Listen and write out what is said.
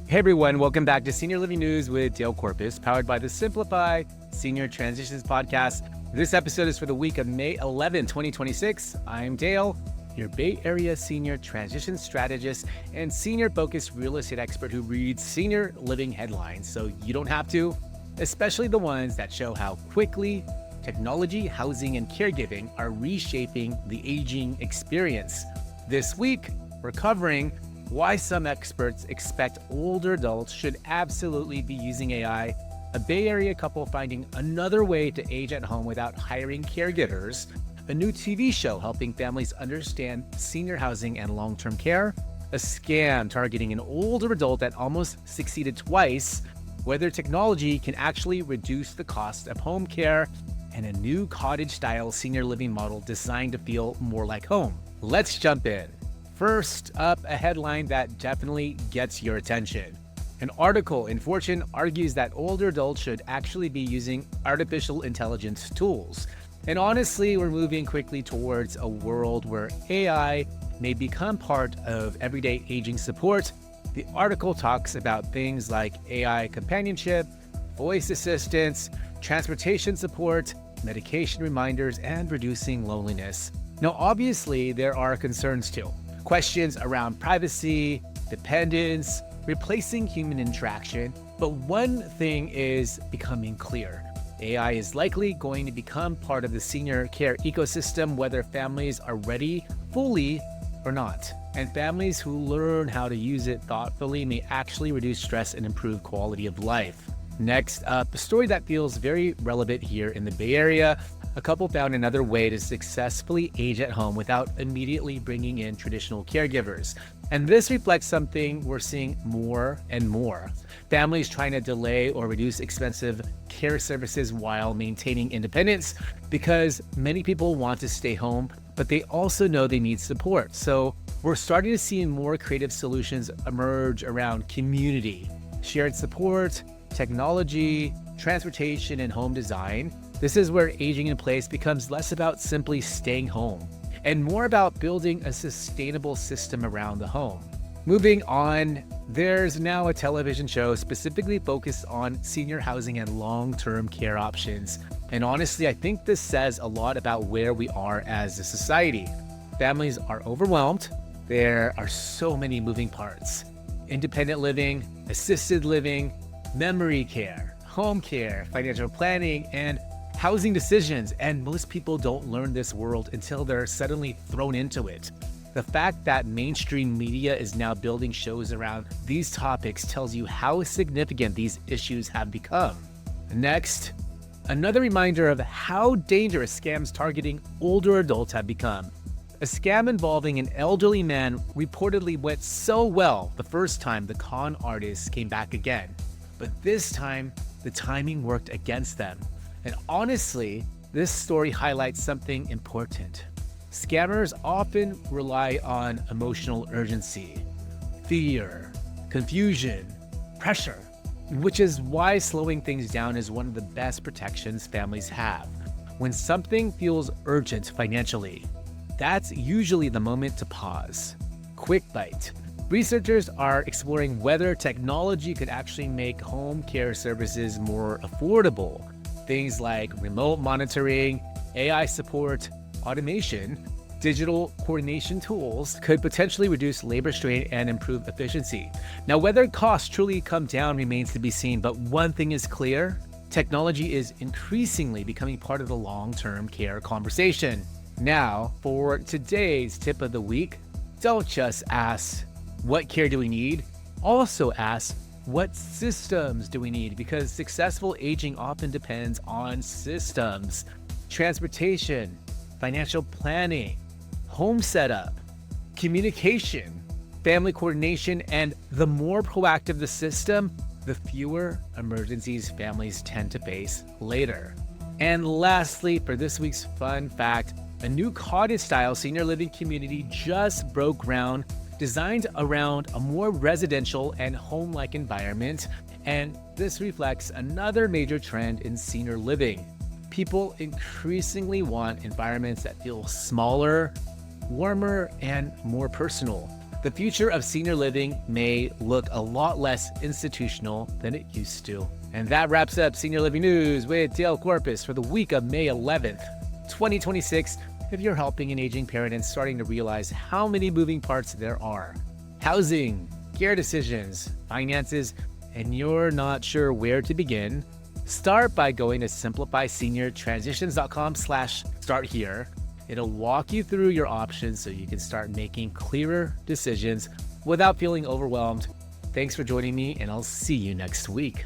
Hey everyone, welcome back to Senior Living News with Dale Corpus, powered by the Simplify Senior Transitions podcast. This episode is for the week of May 11, 2026. I'm Dale, your Bay Area Senior Transition Strategist and Senior Focused Real Estate Expert who reads senior living headlines so you don't have to, especially the ones that show how quickly technology, housing, and caregiving are reshaping the aging experience. This week, we're covering why some experts expect older adults should absolutely be using AI, a Bay Area couple finding another way to age at home without hiring caregivers, a new TV show helping families understand senior housing and long-term care, a scam targeting an older adult that almost succeeded twice, whether technology can actually reduce the cost of home care, and a new cottage-style senior living model designed to feel more like home. Let's jump in. First up, a headline that definitely gets your attention. An article in Fortune argues that older adults should actually be using artificial intelligence tools. And honestly, we're moving quickly towards a world where AI may become part of everyday aging support. The article talks about things like AI companionship, voice assistance, transportation support, medication reminders, and reducing loneliness. Now, obviously, there are concerns too. Questions around privacy, dependence, replacing human interaction. But one thing is becoming clear. AI is likely going to become part of the senior care ecosystem, whether families are ready fully or not. And families who learn how to use it thoughtfully may actually reduce stress and improve quality of life. Next up, a story that feels very relevant here in the Bay Area. A couple found another way to successfully age at home without immediately bringing in traditional caregivers. And this reflects something we're seeing more and more. Families trying to delay or reduce expensive care services while maintaining independence because many people want to stay home, but they also know they need support. So we're starting to see more creative solutions emerge around community, shared support, technology, transportation, and home design. This is where aging in place becomes less about simply staying home and more about building a sustainable system around the home. Moving on, there's now a television show specifically focused on senior housing and long-term care options. And honestly, I think this says a lot about where we are as a society. Families are overwhelmed. There are so many moving parts. Independent living, assisted living, memory care, home care, financial planning, and housing decisions, and most people don't learn this world until they're suddenly thrown into it. The fact that mainstream media is now building shows around these topics tells you how significant these issues have become. Next, another reminder of how dangerous scams targeting older adults have become. A scam involving an elderly man reportedly went so well the first time the con artists came back again. But this time, the timing worked against them. And honestly, this story highlights something important. Scammers often rely on emotional urgency, fear, confusion, pressure, which is why slowing things down is one of the best protections families have. When something feels urgent financially, that's usually the moment to pause. Quick bite. Researchers are exploring whether technology could actually make home care services more affordable. Things like remote monitoring, AI support, automation, digital coordination tools could potentially reduce labor strain and improve efficiency. Now, whether costs truly come down remains to be seen, but one thing is clear: technology is increasingly becoming part of the long-term care conversation. Now, for today's tip of the week, don't just ask, what care do we need? Also ask, what systems do we need? Because successful aging often depends on systems. Transportation, financial planning, home setup, communication, family coordination, and the more proactive the system, the fewer emergencies families tend to face later. And lastly, for this week's fun fact, a new cottage-style senior living community just broke ground, designed around a more residential and home-like environment, and this reflects another major trend in senior living. People increasingly want environments that feel smaller, warmer, and more personal. The future of senior living may look a lot less institutional than it used to. And that wraps up Senior Living News with Dale Corpus for the week of May 11th, 2026. If you're helping an aging parent and starting to realize how many moving parts there are, housing, care decisions, finances, and you're not sure where to begin, start by going to simplifyseniortransitions.com/start here. It'll walk you through your options so you can start making clearer decisions without feeling overwhelmed. Thanks for joining me, and I'll see you next week.